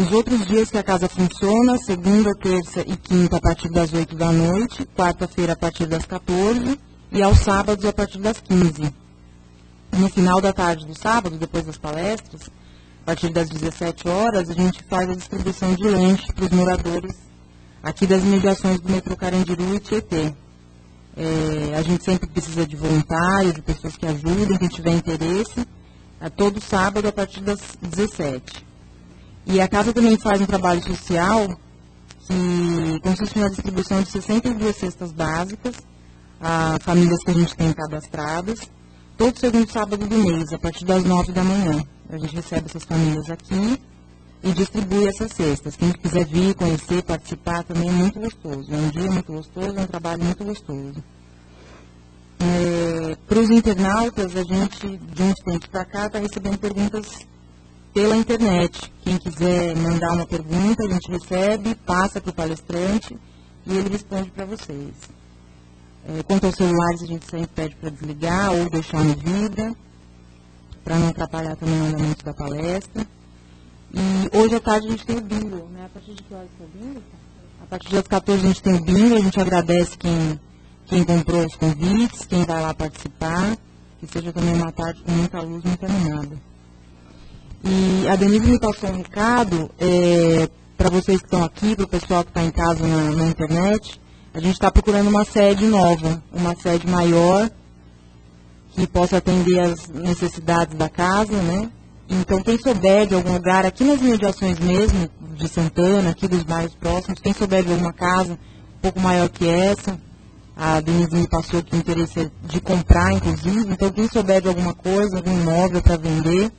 Os outros dias que a casa funciona, segunda, terça e quinta a partir das 8 da noite, quarta-feira a partir das 14 e aos sábados a partir das 15. No final da tarde do sábado, depois das palestras, a partir das 17 horas, a gente faz a distribuição de lanche para os moradores aqui das imediações do metrô Carandiru e Tietê. A gente sempre precisa de voluntários, de pessoas que ajudem, quem tiver interesse, todo sábado a partir das 17. E a casa também faz um trabalho social que consiste na distribuição de 62 cestas básicas a famílias que a gente tem cadastradas, todo segundo sábado do mês, a partir das 9 da manhã. A gente recebe essas famílias aqui e distribui essas cestas. Quem quiser vir, conhecer, participar, também é muito gostoso. É um dia muito gostoso, é um trabalho muito gostoso. Para os internautas, a gente, de uns tempos para cá, está recebendo perguntas pela internet. Quem quiser mandar uma pergunta, a gente recebe, passa para o palestrante e ele responde para vocês. Quanto aos celulares, a gente sempre pede para desligar ou deixar no vidro, para não atrapalhar também o andamento da palestra. E hoje à tarde a gente tem o bingo, né? A partir de que horas é o bingo? A partir das 14 a gente tem o bingo, a gente agradece quem comprou os convites, quem vai lá participar, que seja também uma tarde com muita luz, muita animada. E a Denise me passou um recado para vocês que estão aqui, para o pessoal que está em casa na internet. A gente está procurando uma sede nova, uma sede maior, que possa atender às necessidades da casa, né? Então, quem souber de algum lugar, aqui nas imediações mesmo, de Santana, aqui dos bairros próximos, quem souber de alguma casa um pouco maior que essa, a Denise me passou que o interesse é de comprar, inclusive, então quem souber de alguma coisa, algum imóvel para vender,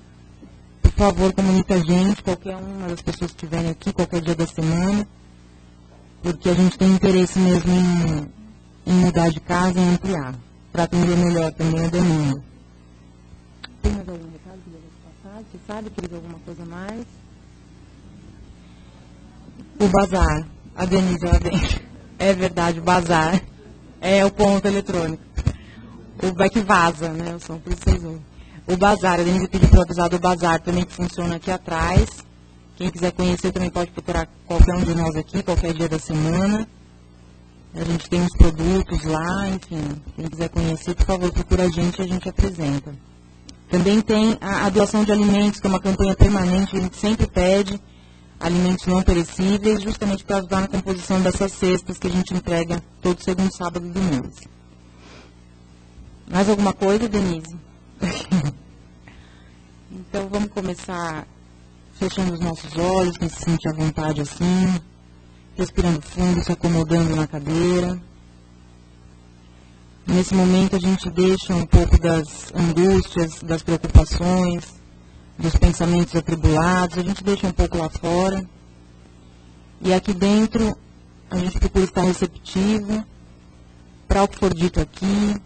por favor, comunique a gente, qualquer uma das pessoas que estiverem aqui, qualquer dia da semana, porque a gente tem interesse mesmo em mudar de casa e ampliar, para atender melhor também a demanda. Tem mais algum recado que deve passar? Você sabe que teve alguma coisa mais? O bazar. A Denise lá dentro. É verdade, o bazar. É o ponto eletrônico. O vai que vaza, né? O som, por isso vocês ouvem. O bazar, a Denise pediu para avisar do bazar também, que funciona aqui atrás. Quem quiser conhecer também pode procurar qualquer um de nós aqui, qualquer dia da semana. A gente tem uns produtos lá, enfim. Quem quiser conhecer, por favor, procura a gente apresenta. Também tem a doação de alimentos, que é uma campanha permanente, a gente sempre pede alimentos não perecíveis, justamente para ajudar na composição dessas cestas que a gente entrega todo segundo sábado do mês. Mais alguma coisa, Denise? Então, vamos começar fechando os nossos olhos, quem se sente à vontade assim, respirando fundo, se acomodando na cadeira. Nesse momento a gente deixa um pouco das angústias, das preocupações, dos pensamentos atribulados, a gente deixa um pouco lá fora. E aqui dentro a gente procura estar receptivo para o que for dito aqui.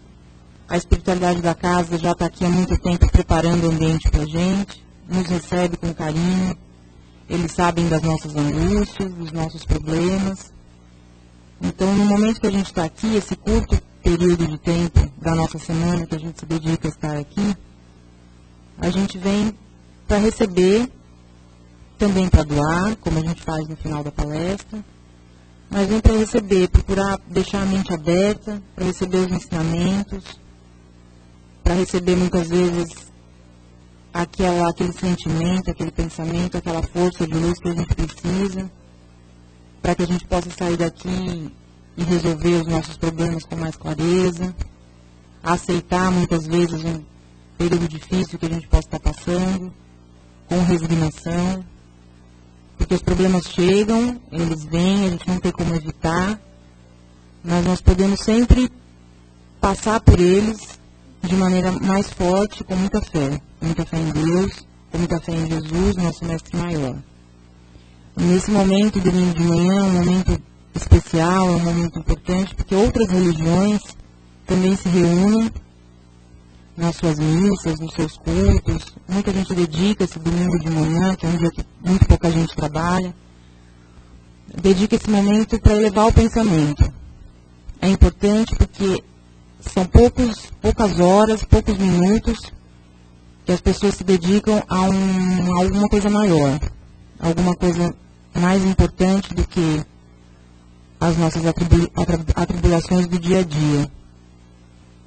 A espiritualidade da casa já está aqui há muito tempo preparando o ambiente para a gente, nos recebe com carinho. Eles sabem das nossas angústias, dos nossos problemas. Então, no momento que a gente está aqui, esse curto período de tempo da nossa semana que a gente se dedica a estar aqui, a gente vem para receber, também para doar, como a gente faz no final da palestra, mas vem para receber, procurar deixar a mente aberta, para receber os ensinamentos, para receber muitas vezes aquele sentimento, aquele pensamento, aquela força de luz que a gente precisa, para que a gente possa sair daqui e resolver os nossos problemas com mais clareza, aceitar muitas vezes um período difícil que a gente possa estar passando, com resignação, porque os problemas chegam, eles vêm, a gente não tem como evitar, mas nós podemos sempre passar por eles de maneira mais forte, com muita fé em Deus, com muita fé em Jesus, nosso mestre maior. Nesse momento, domingo de manhã, é um momento especial, é um momento importante, porque outras religiões também se reúnem nas suas missas, nos seus cultos. Muita gente dedica esse domingo de manhã, que é um dia que muito pouca gente trabalha, dedica esse momento para elevar o pensamento. É importante porque são poucas horas, poucos minutos que as pessoas se dedicam a alguma coisa maior. alguma coisa mais importante do que as nossas atribulações do dia a dia.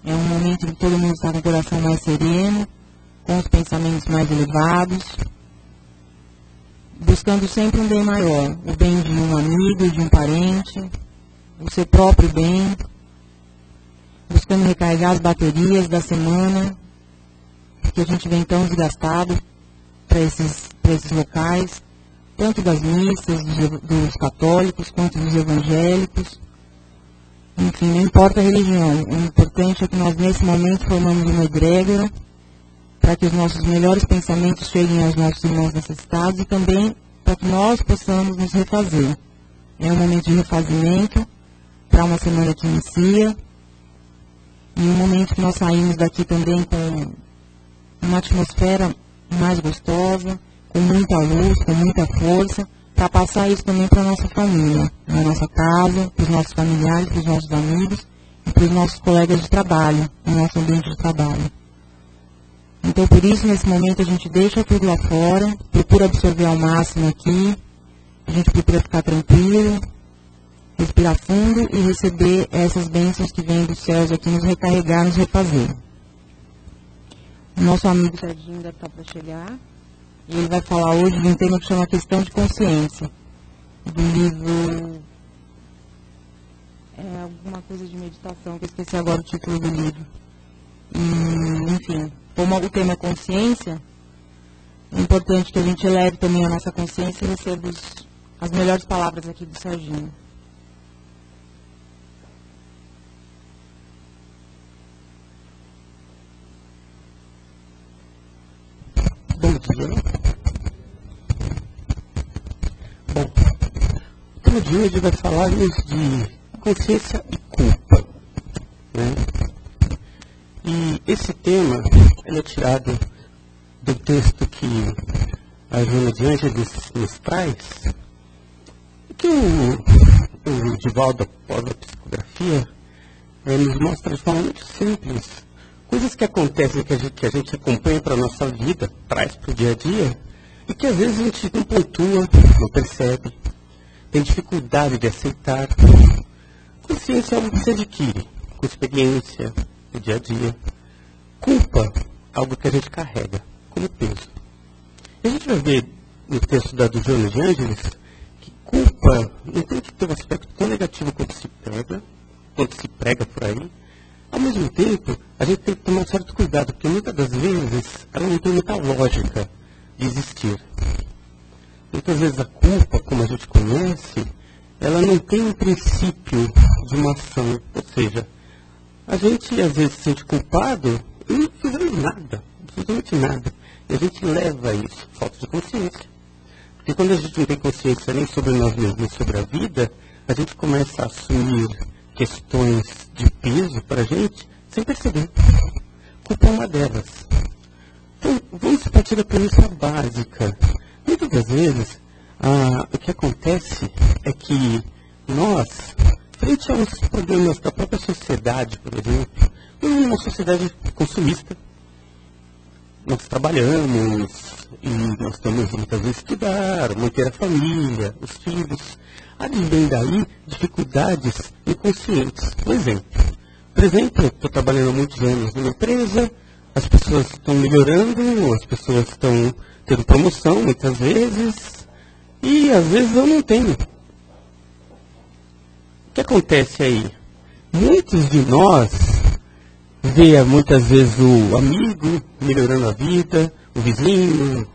É um momento em que todo mundo está com o coração mais sereno, com os pensamentos mais elevados, buscando sempre um bem maior, o bem de um amigo, de um parente, o seu próprio bem, buscando recarregar as baterias da semana, que a gente vem tão desgastado para esses locais, tanto das missas, dos católicos, quanto dos evangélicos. Enfim, não importa a religião, o importante é que nós nesse momento formamos uma egrégora para que os nossos melhores pensamentos cheguem aos nossos irmãos necessitados e também para que nós possamos nos refazer. É um momento de refazimento para uma semana que inicia e um momento que nós saímos daqui também com uma atmosfera mais gostosa, com muita luz, com muita força, para passar isso também para a nossa família, na nossa casa, para os nossos familiares, para os nossos amigos e para os nossos colegas de trabalho, no nosso ambiente de trabalho. Então, por isso, nesse momento, a gente deixa tudo lá fora, procura absorver ao máximo aqui, a gente procura ficar tranquilo, respirar fundo e receber essas bênçãos que vêm dos céus aqui, nos recarregar, nos refazer. O nosso amigo Serginho deve estar para chegar, e ele vai falar hoje de um tema que chama Questão de Consciência, do livro... alguma coisa de meditação, que eu esqueci agora o título do livro. E, enfim, como o tema é consciência, é importante que a gente eleve também a nossa consciência e receba as melhores palavras aqui do Serginho. Bom dia. Bom, o tema de hoje vai falar-nos de consciência e culpa, né? E esse tema ele é tirado do texto que a Joana de Ângeles nos traz, que o Divaldo, após a psicografia, nos mostra de forma muito simples coisas que acontecem, que a gente acompanha para a nossa vida, traz para o dia a dia, e que às vezes a gente não pontua, não percebe, tem dificuldade de aceitar. Consciência é algo que se adquire com experiência, no dia a dia. Culpa, algo que a gente carrega como peso. E a gente vai ver no texto do Joana de Ângeles que culpa não tem que ter um aspecto tão negativo quanto se prega por aí. Ao mesmo tempo, a gente tem que tomar um certo cuidado, porque muitas das vezes ela não tem muita lógica de existir. Muitas vezes a culpa, como a gente conhece, ela não tem um princípio de uma ação. Ou seja, a gente às vezes se sente culpado e não fizemos nada, absolutamente nada. E a gente leva isso, falta de consciência. Porque quando a gente não tem consciência nem sobre nós mesmos, nem sobre a vida, a gente começa a assumir questões de peso para a gente sem perceber. Culpa é uma delas. Então, vamos partir da premissa básica. Muitas das vezes, o que acontece é que nós, frente aos problemas da própria sociedade, por exemplo, uma sociedade consumista, nós trabalhamos e nós temos muitas vezes estudar, manter a família, os filhos. Advém daí dificuldades inconscientes. Por exemplo, estou trabalhando há muitos anos numa empresa, as pessoas estão melhorando, as pessoas estão tendo promoção muitas vezes, e às vezes eu não tenho. O que acontece aí? Muitos de nós vê muitas vezes o amigo melhorando a vida, o vizinho,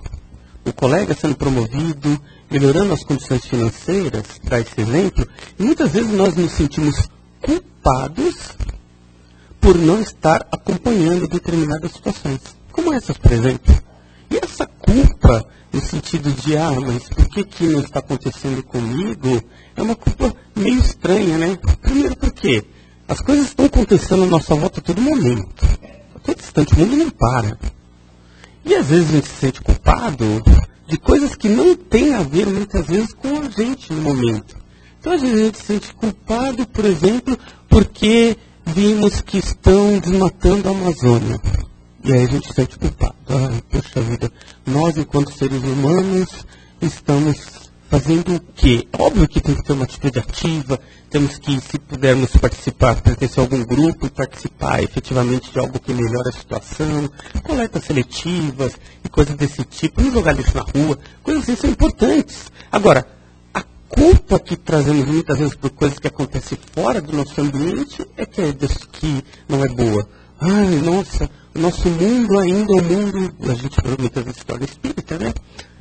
o colega sendo promovido, melhorando as condições financeiras, dá esse exemplo, e muitas vezes nós nos sentimos culpados por não estar acompanhando determinadas situações. Como essas, por exemplo. E essa culpa, no sentido de, mas por que não está acontecendo comigo? É uma culpa meio estranha, né? Primeiro porque as coisas estão acontecendo à nossa volta a todo momento. A todo instante, o mundo não para. E às vezes a gente se sente culpado de coisas que não têm a ver, muitas vezes, com a gente no momento. Então, às vezes, a gente se sente culpado, por exemplo, porque vimos que estão desmatando a Amazônia. E aí a gente se sente culpado. Poxa vida, nós, enquanto seres humanos, estamos fazendo o quê? Óbvio que tem que ter uma atitude ativa, temos que, se pudermos participar, pertencer a algum grupo e participar efetivamente de algo que melhora a situação, coletas seletivas e coisas desse tipo, não jogar lixo na rua, coisas assim são importantes. Agora, a culpa que trazemos muitas vezes por coisas que acontecem fora do nosso ambiente é que não é boa. Ai, nossa, o nosso mundo ainda é um mundo, a gente fala muitas vezes história espírita, né?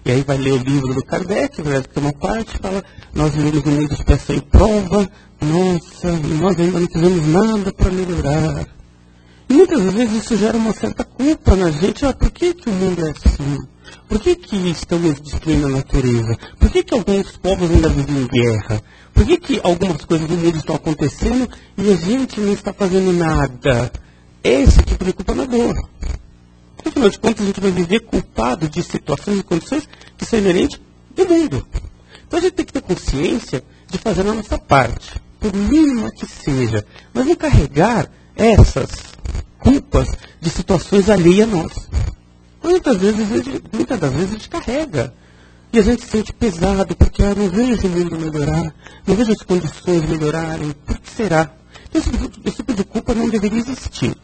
E aí vai ler o livro do Kardec, vai ter uma parte, fala, nós vivemos um mundo de expiação e prova, nossa, e nós ainda não fizemos nada para melhorar. E muitas vezes isso gera uma certa culpa na gente, por que o mundo é assim? Por que estamos destruindo a natureza? Por que alguns povos ainda vivem em guerra? Por que algumas coisas do mundo estão acontecendo e a gente não está fazendo nada? Esse tipo de culpa não é boa. Afinal de contas, a gente vai viver culpado de situações e condições que são inerentes do mundo. Então a gente tem que ter consciência de fazer a nossa parte, por mínima que seja, mas não carregar essas culpas de situações alheias a nós. Muitas das vezes a gente carrega. E a gente se sente pesado, porque não vejo o mundo melhorar, não vejo as condições melhorarem. Por que será? Então, esse tipo de culpa não deveria existir.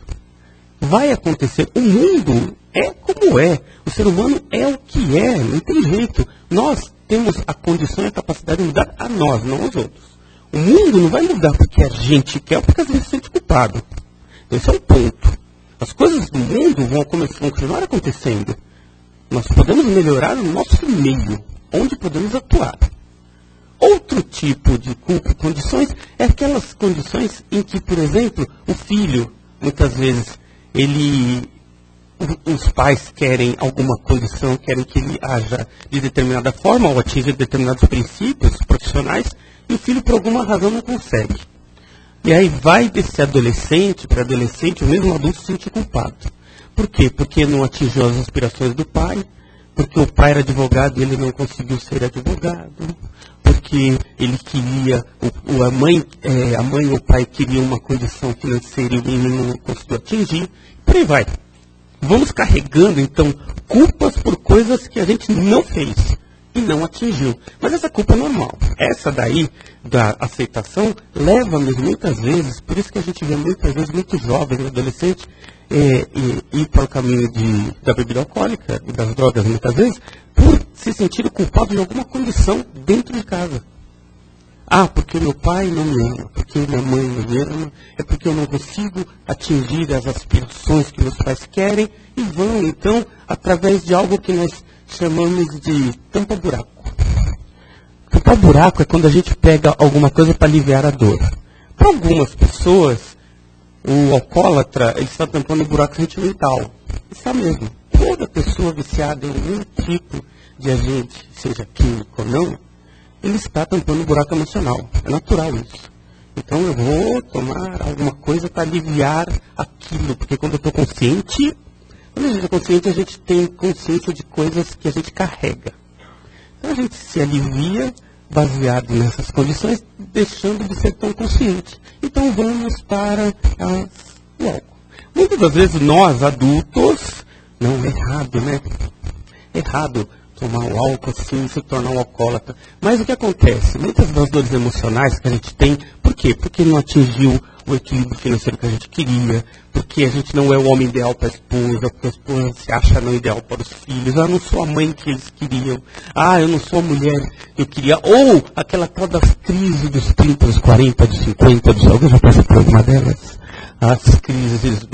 Vai acontecer. O mundo é como é. O ser humano é o que é. Não tem jeito. Nós temos a condição e a capacidade de mudar a nós, não aos outros. O mundo não vai mudar porque a gente quer ou porque a gente se sente culpado. Esse é um ponto. As coisas do mundo vão continuar acontecendo. Nós podemos melhorar o nosso meio, onde podemos atuar. Outro tipo de culpa e condições é aquelas condições em que, por exemplo, o filho, muitas vezes, os pais querem alguma condição, querem que ele haja de determinada forma ou atinja determinados princípios profissionais, e o filho, por alguma razão, não consegue. E aí vai desse adolescente para adolescente, o mesmo adulto se sente culpado. Por quê? Porque não atingiu as aspirações do pai, porque o pai era advogado e ele não conseguiu ser advogado, porque ele queria, a mãe ou o pai queriam uma condição financeira e o menino não conseguiu atingir, por aí vai. Vamos carregando, então, culpas por coisas que a gente não fez e não atingiu. Mas essa culpa é normal. Essa daí, da aceitação, leva-nos muitas vezes, por isso que a gente vê muitas vezes muitos jovens, adolescentes, ir para o caminho da bebida alcoólica e das drogas, muitas vezes, por se sentir culpado de alguma condição dentro de casa. Porque meu pai não me ama, porque minha mãe não me ama, é porque eu não consigo atingir as aspirações que meus pais querem, e vão, então, através de algo que nós chamamos de tampa-buraco. Tampa-buraco é quando a gente pega alguma coisa para aliviar a dor. Para algumas pessoas, o alcoólatra, ele está tampando o buraco sentimental. Isso é mesmo. Toda pessoa viciada em algum tipo de agente, seja químico ou não, ele está tampando o buraco emocional. É natural isso. Então eu vou tomar alguma coisa para aliviar aquilo, porque quando eu estou consciente, quando a gente é consciente, a gente tem consciência de coisas que a gente carrega. Então a gente se alivia baseado nessas condições, deixando de ser tão consciente. Então vamos para o álcool. Muitas das vezes nós, adultos, não é errado, né? Errado tomar o álcool assim, se tornar um alcoólatra. Mas o que acontece? Muitas das dores emocionais que a gente tem, por quê? Porque não atingiu o equilíbrio financeiro que a gente queria, porque a gente não é o homem ideal para a esposa, porque a esposa se acha não ideal para os filhos, não sou a mãe que eles queriam, eu não sou a mulher que eu queria, ou aquela tal das crises dos 30, dos 40, dos 50, dos alguém já passou por alguma delas? As crises.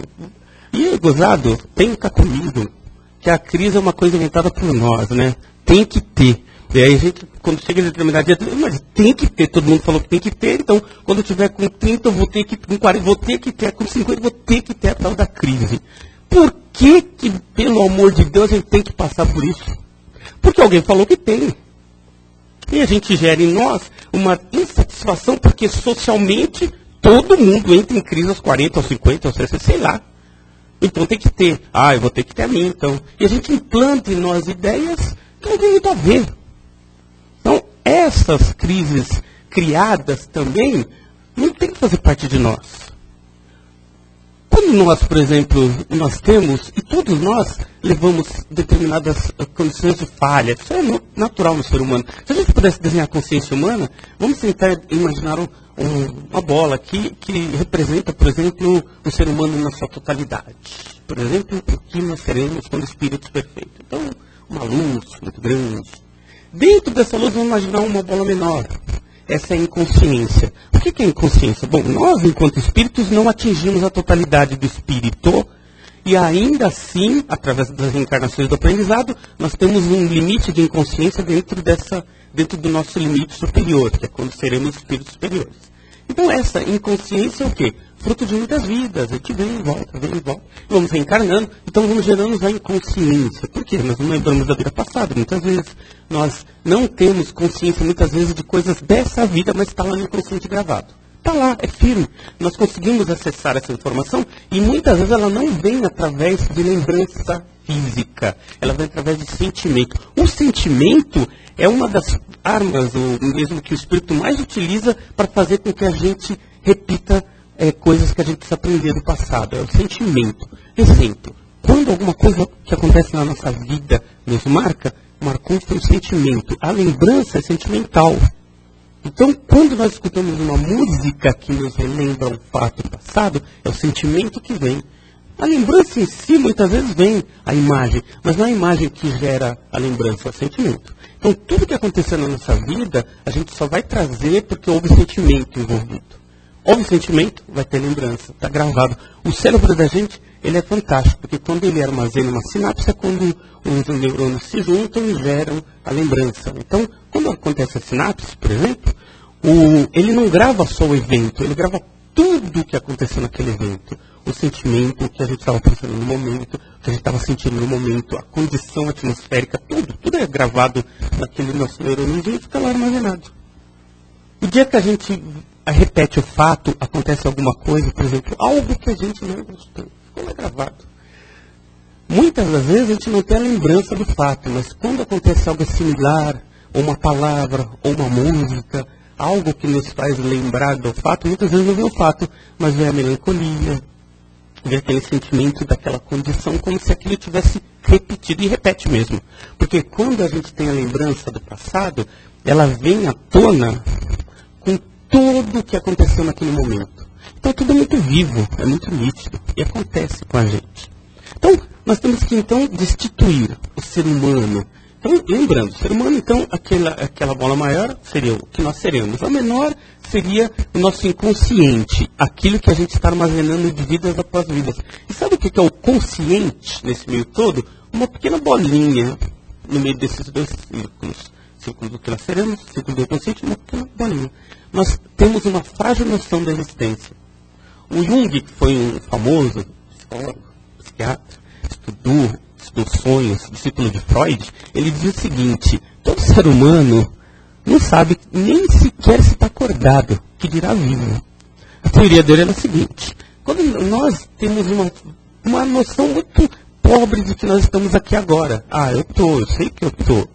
E, gozado, tem que ficar comigo, que a crise é uma coisa inventada por nós, né? Tem que ter. E aí a gente, quando chega em determinado dia, mas tem que ter, todo mundo falou que tem que ter, então quando eu tiver com 30, eu vou ter que, com 40, vou ter que ter, com 50, vou ter que ter a tal da crise. Por que, pelo amor de Deus, a gente tem que passar por isso? Porque alguém falou que tem. E a gente gera em nós uma insatisfação, porque socialmente todo mundo entra em crise aos 40, aos 50, aos 60, sei lá. Então tem que ter. Eu vou ter que ter a minha, então. E a gente implanta em nós ideias que não tem muito a ver. Então, essas crises criadas também não tem que fazer parte de nós. quando nós, por exemplo, nós temos, e todos nós levamos determinadas condições de falha, isso é natural no ser humano. Se a gente pudesse desenhar a consciência humana, vamos tentar imaginar uma bola aqui que representa, por exemplo, o ser humano na sua totalidade. Por exemplo, o que nós seremos quando espíritos perfeitos. Então, uma luz muito grande. Dentro dessa luz, vamos imaginar uma bola menor. Essa é a inconsciência. O que é inconsciência? Bom, nós, enquanto espíritos, não atingimos a totalidade do espírito e ainda assim, através das reencarnações do aprendizado, nós temos um limite de inconsciência dentro do nosso limite superior, que é quando seremos espíritos superiores. Então, essa inconsciência é o quê? Fruto de muitas vidas. A gente vem e volta, vamos reencarnando, então vamos gerando a inconsciência. Por quê? Nós não lembramos da vida passada, muitas vezes. Nós não temos consciência, muitas vezes, de coisas dessa vida, mas está lá no inconsciente gravado. Está lá, é firme. Nós conseguimos acessar essa informação e muitas vezes ela não vem através de lembrança física. Ela vem através de sentimento. O sentimento é uma das armas, ou mesmo que o espírito mais utiliza para fazer com que a gente repita coisas que a gente precisa aprender do passado. É o sentimento. Exemplo, quando alguma coisa que acontece na nossa vida nos marcou foi o sentimento. A lembrança é sentimental. Então, quando nós escutamos uma música que nos relembra um fato passado, é o sentimento que vem. A lembrança em si, muitas vezes, vem a imagem, mas não é a imagem que gera a lembrança, é o sentimento. Então, tudo que aconteceu na nossa vida, a gente só vai trazer porque houve sentimento envolvido. Houve sentimento, vai ter lembrança, está gravado. O cérebro da gente, ele é fantástico, porque quando ele armazena uma sinapse, é quando os neurônios se juntam e geram a lembrança. Então, quando acontece a sinapse, por exemplo, ele não grava só o evento, ele grava tudo o que aconteceu naquele evento. O sentimento, o que a gente estava pensando no momento, o que a gente estava sentindo no momento, a condição atmosférica, tudo é gravado naquele nosso neurônio e fica lá armazenado. O dia que a gente repete o fato, acontece alguma coisa, por exemplo, algo que a gente não gostou, ficou lá gravado. Muitas das vezes a gente não tem a lembrança do fato, mas quando acontece algo similar, ou uma palavra, ou uma música, algo que nos faz lembrar do fato, muitas vezes não vem o fato, mas vem a melancolia, vem aquele sentimento daquela condição, como se aquilo tivesse repetido, e repete mesmo. Porque quando a gente tem a lembrança do passado, ela vem à tona com tudo o que aconteceu naquele momento. Então tudo é muito vivo, é muito nítido, e acontece com a gente. Então, nós temos que, destituir o ser humano. Então, lembrando, o ser humano, aquela bola maior seria o que nós seremos. A menor seria o nosso inconsciente, aquilo que a gente está armazenando de vidas após vidas. E sabe o que é o consciente nesse meio todo? Uma pequena bolinha no meio desses dois círculos. Círculo do que nós seremos, círculo do inconsciente, uma pequena bolinha. Nós temos uma frágil noção da existência. O Jung, que foi um famoso psicólogo, psiquiatra, estudou sonhos, discípulo de Freud, ele dizia o seguinte: todo ser humano não sabe nem sequer se está acordado, que dirá vivo. A teoria dele era a seguinte: quando nós temos uma noção muito pobre de que nós estamos aqui agora. Eu sei que eu estou.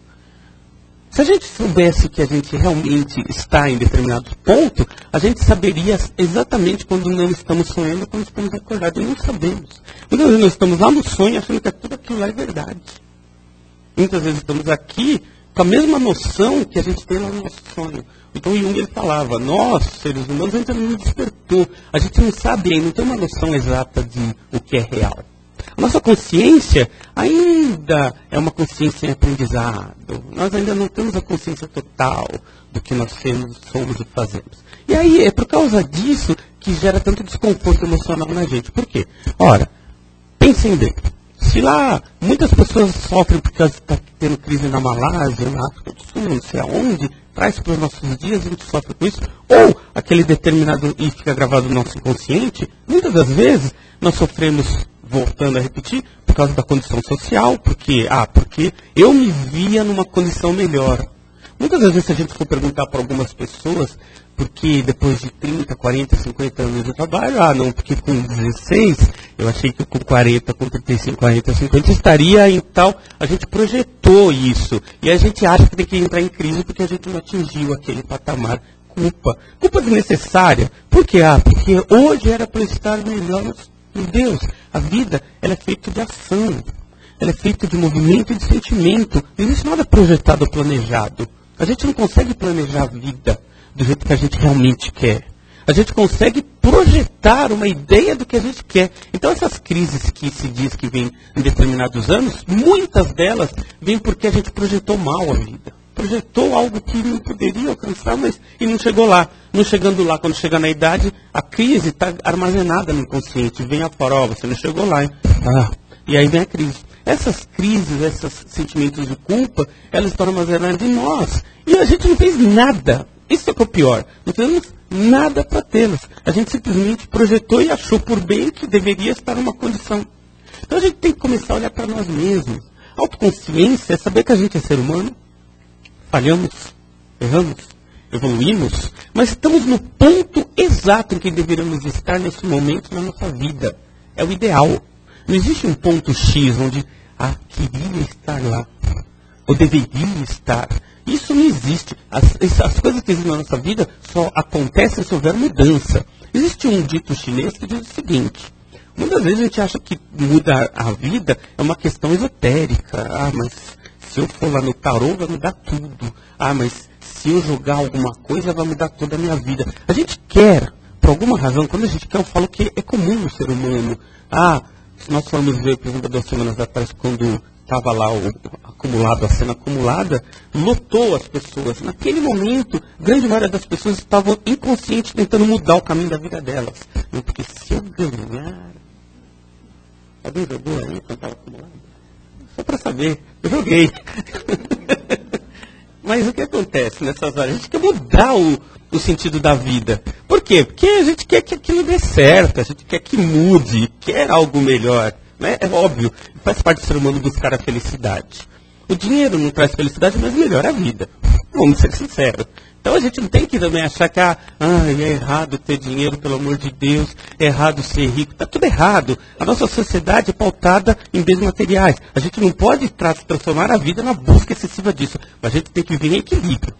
Se a gente soubesse que a gente realmente está em determinado ponto, a gente saberia exatamente quando não estamos sonhando e quando estamos acordados. E não sabemos. Muitas vezes nós estamos lá no sonho achando que tudo aquilo lá é verdade. Muitas vezes estamos aqui com a mesma noção que a gente tem lá no nosso sonho. Então o Jung ele falava, nós, seres humanos, a gente não despertou. A gente não sabe ainda, não tem uma noção exata de o que é real. A nossa consciência ainda é uma consciência em aprendizado. Nós ainda não temos a consciência total do que nós somos e fazemos. E aí é por causa disso que gera tanto desconforto emocional na gente. Por quê? Ora, pensem bem. Se lá muitas pessoas sofrem porque está tendo crise na Malásia, na África do Sul, não sei aonde, traz para os nossos dias, a gente sofre com isso, ou aquele determinado e fica gravado no nosso inconsciente, muitas das vezes nós sofremos, voltando a repetir, por causa da condição social, porque eu me via numa condição melhor. Muitas vezes, se a gente for perguntar para algumas pessoas, porque depois de 30, 40, 50 anos de trabalho, porque com 16, eu achei que com 40, com 35, 40, 50 estaria em tal, a gente projetou isso, e a gente acha que tem que entrar em crise porque a gente não atingiu aquele patamar. Culpa desnecessária. Por quê? Porque hoje era para estar melhor. Meu Deus, a vida ela é feita de ação. Ela é feita de movimento e de sentimento. Não existe nada projetado ou planejado. A gente não consegue planejar a vida do jeito que a gente realmente quer. A gente consegue projetar uma ideia do que a gente quer. Então essas crises que se diz que vêm em determinados anos, muitas delas vêm porque a gente projetou mal a vida. Projetou algo que não poderia alcançar, mas e não chegou lá. Não chegando lá, quando chega na idade, a crise está armazenada no inconsciente. Vem a prova, você não chegou lá, hein? E aí vem a crise. Essas crises, esses sentimentos de culpa, elas estão armazenadas em nós. E a gente não fez nada. Isso é que é o pior. Não fizemos nada para tê-las. A gente simplesmente projetou e achou por bem que deveria estar numa condição. Então a gente tem que começar a olhar para nós mesmos. Autoconsciência é saber que a gente é ser humano. Falhamos, erramos, evoluímos, mas estamos no ponto exato em que deveríamos estar nesse momento na nossa vida. É o ideal. Não existe um ponto X onde, queria estar lá, ou deveria estar. Isso não existe. As coisas que existem na nossa vida só acontecem se houver mudança. Existe um dito chinês que diz o seguinte: muitas vezes a gente acha que mudar a vida é uma questão esotérica. Mas se eu for lá no tarô vai mudar tudo. Mas se eu jogar alguma coisa vai mudar toda a minha vida. A gente quer, por alguma razão, quando a gente quer, eu falo que é comum no ser humano. Nós fomos ver, por exemplo, 2 semanas atrás, quando estava lá a cena acumulada, lotou as pessoas. Naquele momento, grande maioria das pessoas estavam inconscientes tentando mudar o caminho da vida delas. Porque se eu ganhar... Alguém jogou aí quando estava acumulado? Só para saber, eu joguei. Mas o que acontece nessas horas? A gente quer mudar o sentido da vida. Por quê? Porque a gente quer que aquilo dê certo, a gente quer que mude, quer algo melhor. Né? É óbvio, faz parte do ser humano buscar a felicidade. O dinheiro não traz felicidade, mas melhora a vida. Vamos ser sinceros. Então a gente não tem que também achar que é errado ter dinheiro, pelo amor de Deus, é errado ser rico. Está tudo errado. A nossa sociedade é pautada em bens materiais. A gente não pode transformar a vida na busca excessiva disso. Mas a gente tem que viver em equilíbrio.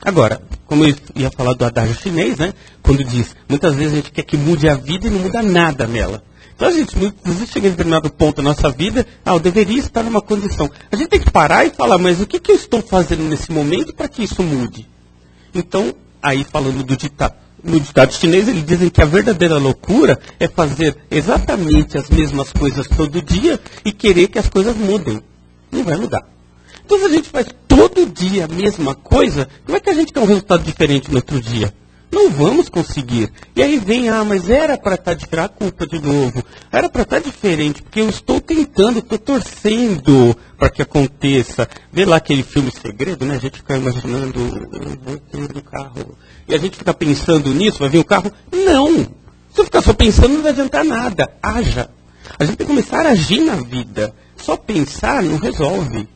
Agora, como eu ia falar do adágio chinês, né? Quando diz, muitas vezes a gente quer que mude a vida e não muda nada nela. Então a gente muitas vezes chega em determinado ponto da nossa vida, eu deveria estar numa condição. A gente tem que parar e falar, mas o que eu estou fazendo nesse momento para que isso mude? Então, aí falando do ditado, no ditado chinês, eles dizem que a verdadeira loucura é fazer exatamente as mesmas coisas todo dia e querer que as coisas mudem. Não vai mudar. Então, se a gente faz todo dia a mesma coisa, como é que a gente quer um resultado diferente no outro dia? Não vamos conseguir. E aí vem, mas era para estar de tirar a culpa de novo. Era para estar diferente, porque eu estou tentando, estou torcendo para que aconteça. Vê lá aquele filme Segredo, né? A gente fica imaginando, eu vou ter um carro. E a gente fica pensando nisso, vai vir um carro? Não! Se eu ficar só pensando, não vai adiantar nada. Haja. A gente tem que começar a agir na vida. Só pensar não resolve.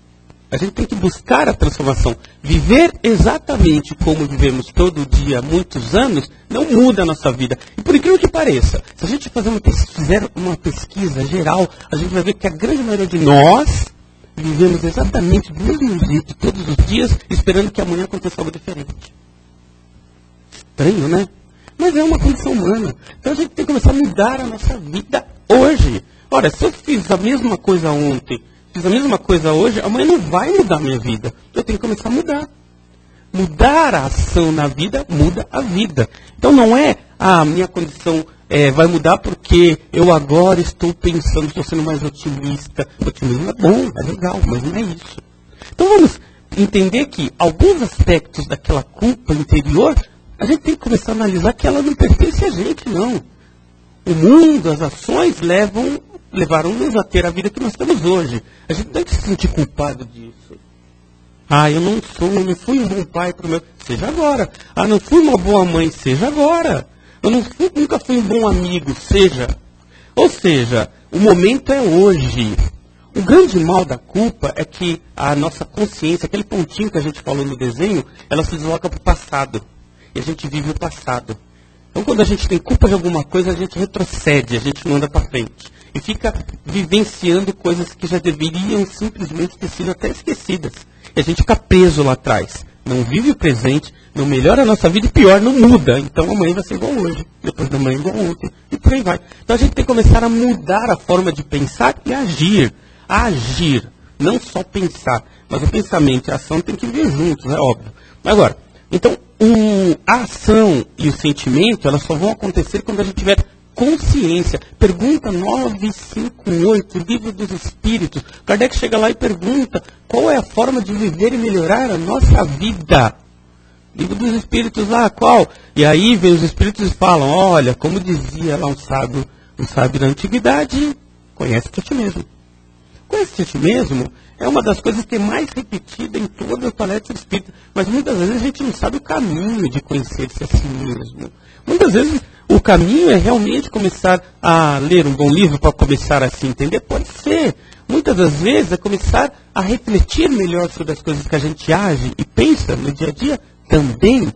A gente tem que buscar a transformação. Viver exatamente como vivemos todo dia há muitos anos não muda a nossa vida. E por incrível que pareça, se a gente fizer uma pesquisa geral, a gente vai ver que a grande maioria de nós vivemos exatamente do mesmo jeito todos os dias, esperando que amanhã aconteça algo diferente. Estranho, né? Mas é uma condição humana. Então a gente tem que começar a mudar a nossa vida hoje. Ora, se eu fiz a mesma coisa ontem, fiz a mesma coisa hoje, amanhã não vai mudar a minha vida. Eu tenho que começar a mudar. Mudar a ação na vida, muda a vida. Então não é a minha condição vai mudar porque eu agora estou pensando, estou sendo mais otimista. Otimismo é bom, é legal, mas não é isso. Então vamos entender que alguns aspectos daquela culpa interior, a gente tem que começar a analisar que ela não pertence a gente, não. O mundo, as ações levaram-nos a ter a vida que nós temos hoje. A gente não tem que se sentir culpado disso. Eu não fui um bom pai para o meu... Seja agora. Não fui uma boa mãe, seja agora. Eu nunca fui um bom amigo, seja. Ou seja, o momento é hoje. O grande mal da culpa é que a nossa consciência, aquele pontinho que a gente falou no desenho, ela se desloca para o passado. E a gente vive o passado. Então, quando a gente tem culpa de alguma coisa, a gente retrocede, a gente não anda para frente. E fica vivenciando coisas que já deveriam simplesmente ter sido até esquecidas. E a gente fica preso lá atrás. não vive o presente, não melhora a nossa vida e pior, não muda. Então amanhã vai ser igual hoje, depois da manhã igual ontem, e por aí vai. Então a gente tem que começar a mudar a forma de pensar e agir. Agir, não só pensar, mas o pensamento e a ação tem que vir juntos, é óbvio. Agora, então, a ação e o sentimento, elas só vão acontecer quando a gente tiver consciência. Pergunta 958, Livro dos Espíritos. Kardec chega lá e pergunta qual é a forma de viver e melhorar a nossa vida. Livro dos Espíritos lá, qual? E aí vem os Espíritos e falam, olha, como dizia lá um sábio da antiguidade, conhece-te a ti mesmo. Conhece-te a ti mesmo é uma das coisas que é mais repetida em todas as palestras espíritas, mas muitas vezes a gente não sabe o caminho de conhecer-se a si mesmo. Muitas vezes o caminho é realmente começar a ler um bom livro para começar a se entender, pode ser. Muitas das vezes é começar a refletir melhor sobre as coisas que a gente age e pensa no dia a dia também.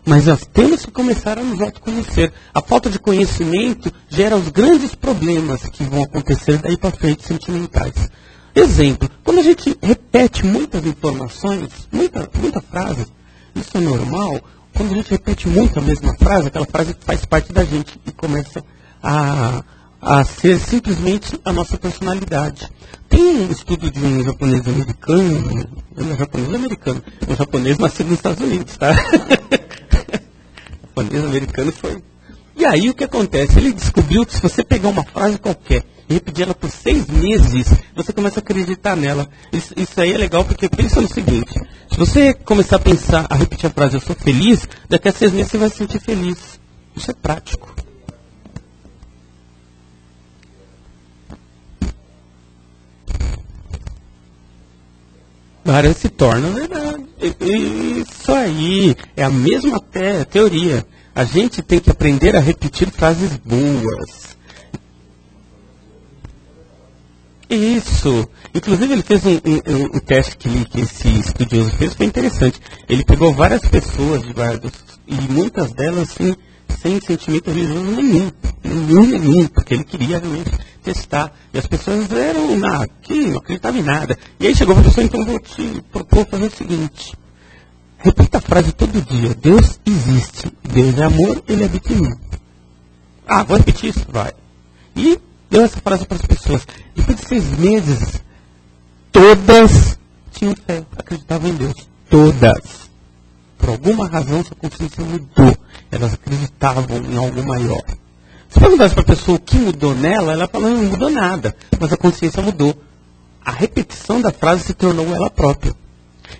Mas nós temos que começar a nos autoconhecer. A falta de conhecimento gera os grandes problemas que vão acontecer daí para frente, sentimentais. Exemplo, quando a gente repete muitas informações, muita frase, isso é normal. Quando a gente repete muito a mesma frase, aquela frase faz parte da gente e começa a ser simplesmente a nossa personalidade. Tem um estudo de um japonês americano, um japonês nascido nos Estados Unidos, tá? O japonês americano foi. E aí o que acontece? Ele descobriu que se você pegar uma frase qualquer e repetir ela por 6 meses, você começa a acreditar nela. Isso aí é legal porque pensa no seguinte, se você começar a repetir a frase, eu sou feliz, daqui a 6 meses você vai se sentir feliz. Isso é prático. Várias se torna verdade. Isso aí é a mesma teoria. A gente tem que aprender a repetir frases boas. Isso. Inclusive ele fez um teste que esse estudioso fez, foi interessante. Ele pegou várias pessoas de guardas e muitas delas sem sentimento religioso nenhum, porque ele queria realmente testar. E as pessoas eram não acreditavam em nada. E aí chegou a pessoa, então vou te propor fazer o seguinte. Repita a frase todo dia. Deus existe. Deus é amor, Ele habita em mim. Vou repetir isso? Vai. E deu essa frase para as pessoas. Depois de 6 meses, todas tinham fé, acreditavam em Deus. Todas. Por alguma razão, sua consciência mudou. Elas acreditavam em algo maior. Se perguntasse para a pessoa o que mudou nela, ela fala, não mudou nada. Mas a consciência mudou. A repetição da frase se tornou ela própria.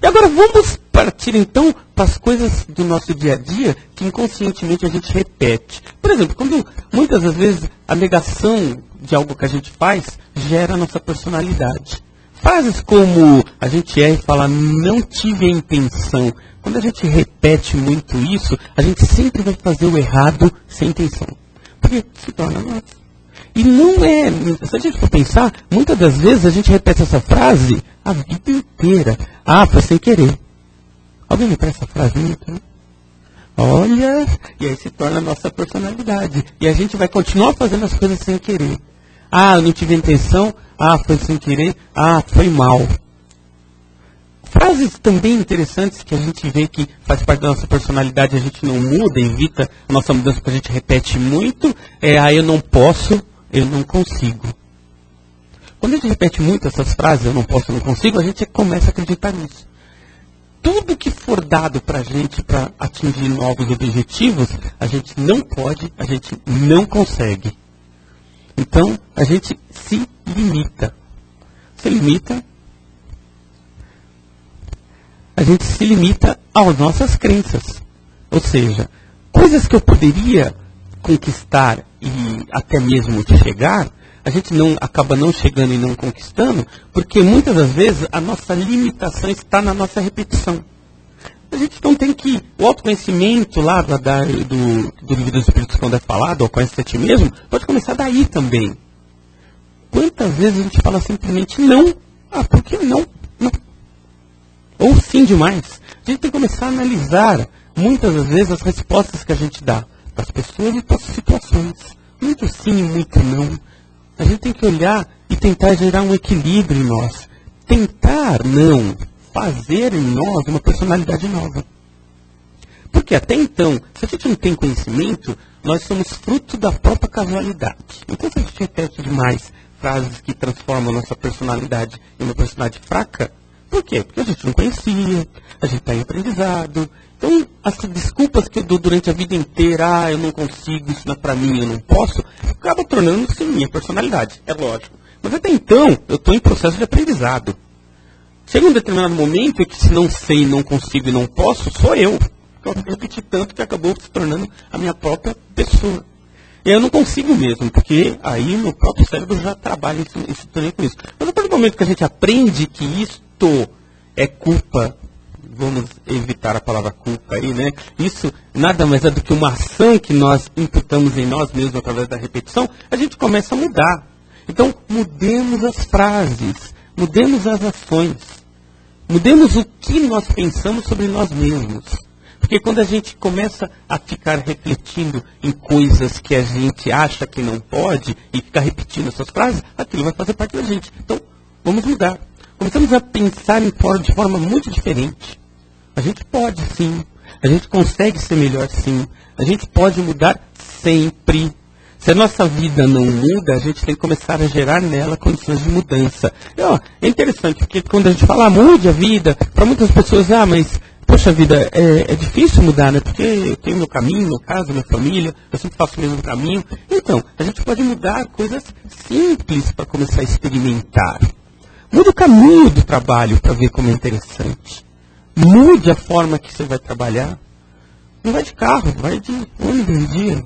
E agora vamos partir então para as coisas do nosso dia a dia que inconscientemente a gente repete. Por exemplo, quando muitas das vezes a negação de algo que a gente faz gera a nossa personalidade. Frases como a gente erra e fala, não tive a intenção. Quando a gente repete muito isso, a gente sempre vai fazer o errado sem intenção. Porque se torna nosso. E não é, se a gente for pensar, muitas das vezes a gente repete essa frase a vida inteira. Foi sem querer. Alguém me presta essa frase? Então? Olha, e aí se torna a nossa personalidade. E a gente vai continuar fazendo as coisas sem querer. Eu não tive intenção. Foi sem querer. Foi mal. Frases também interessantes que a gente vê que faz parte da nossa personalidade, a gente não muda, evita a nossa mudança, porque a gente repete muito, eu não posso, eu não consigo. Quando a gente repete muito essas frases, eu não posso, eu não consigo, a gente começa a acreditar nisso. Tudo que for dado para a gente para atingir novos objetivos, a gente não pode, a gente não consegue. Então, a gente se limita. A gente se limita às nossas crenças. Ou seja, coisas que eu poderia conquistar e até mesmo chegar, a gente acaba não chegando e não conquistando, porque muitas das vezes a nossa limitação está na nossa repetição. A gente não tem que... O autoconhecimento lá do Livro dos Espíritos, quando é falado, ou conhece a ti mesmo, pode começar daí também. Quantas vezes a gente fala simplesmente não? Por que não? Não. Ou sim demais. A gente tem que começar a analisar, muitas das vezes, as respostas que a gente dá para as pessoas e para as situações. Muito sim e muito não. A gente tem que olhar e tentar gerar um equilíbrio em nós. Tentar não fazer em nós uma personalidade nova. Porque até então, se a gente não tem conhecimento, nós somos fruto da própria casualidade. Então, se a gente repete demais frases que transformam a nossa personalidade em uma personalidade fraca, por quê? Porque a gente não conhecia, a gente está em aprendizado. Então, as desculpas que eu dou durante a vida inteira, eu não consigo, isso não é para mim, eu não posso, acaba tornando-se minha personalidade, é lógico. Mas até então, eu estou em processo de aprendizado. Chega um determinado momento em que se não sei, não consigo e não posso, sou eu. Eu repeti tanto que acabou se tornando a minha própria pessoa. E eu não consigo mesmo, porque aí meu próprio cérebro já trabalha em sintonia com isso. Mas a partir do momento que a gente aprende que isto é culpa, vamos evitar a palavra culpa aí, né? Isso nada mais é do que uma ação que nós imputamos em nós mesmos através da repetição, a gente começa a mudar. Então, mudemos as frases, mudemos as ações, mudemos o que nós pensamos sobre nós mesmos. Porque quando a gente começa a ficar refletindo em coisas que a gente acha que não pode e ficar repetindo essas frases, aquilo vai fazer parte da gente. Então, vamos mudar. Começamos a pensar de forma muito diferente. A gente pode sim, a gente consegue ser melhor sim, a gente pode mudar sempre. Se a nossa vida não muda, a gente tem que começar a gerar nela condições de mudança. E, é interessante, porque quando a gente fala, mude a vida, para muitas pessoas, mas, poxa vida, é difícil mudar, né? Porque eu tenho meu caminho, minha casa, minha família, eu sempre faço o mesmo caminho. Então, a gente pode mudar coisas simples para começar a experimentar. Mude o caminho do trabalho para ver como é interessante. Mude a forma que você vai trabalhar. Não vai de carro, vai de ônibus um dia.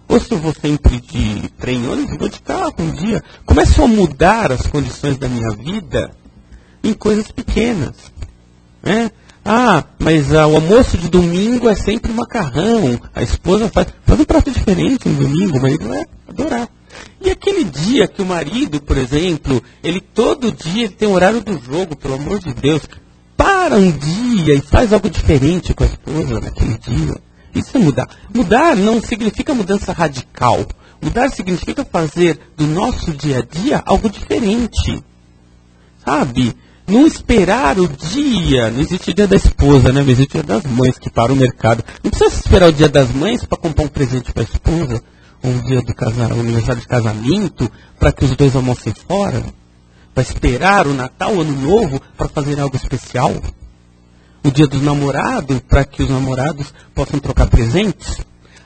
Ou se eu vou sempre de trem e ônibus, vou de carro um dia. Começo a mudar as condições da minha vida em coisas pequenas. Né? Mas o almoço de domingo é sempre macarrão. A esposa faz um prato diferente no domingo, o marido vai adorar. E aquele dia que o marido, por exemplo, ele todo dia ele tem o horário do jogo, pelo amor de Deus, para um dia e faz algo diferente com a esposa naquele dia. Isso é mudar. Mudar não significa mudança radical. Mudar significa fazer do nosso dia a dia algo diferente. Sabe? Não esperar o dia, não existe o dia da esposa, né? Mas existe o dia das mães que para o mercado. Não precisa esperar o dia das mães para comprar um presente para a esposa, ou um dia do aniversário de casamento, para que os dois almocem fora. Para esperar o Natal, o Ano Novo, para fazer algo especial. O dia dos namorados, para que os namorados possam trocar presentes.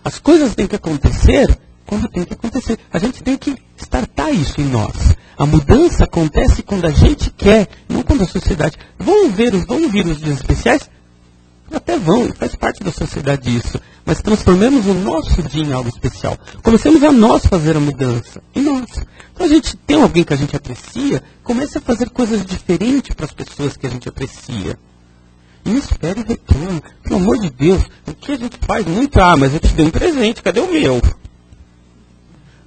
As coisas têm que acontecer quando tem que acontecer. A gente tem que startar isso em nós. A mudança acontece quando a gente quer, não quando a sociedade. Vão vir os dias especiais? Até vão, faz parte da sociedade isso. Mas transformemos o nosso dia em algo especial. Comecemos a nós fazer a mudança. Em nós. Então a gente tem alguém que a gente aprecia, comece a fazer coisas diferentes para as pessoas que a gente aprecia. E não espere o retorno. Pelo amor de Deus, o que a gente faz muito? Mas eu te dei um presente, cadê o meu?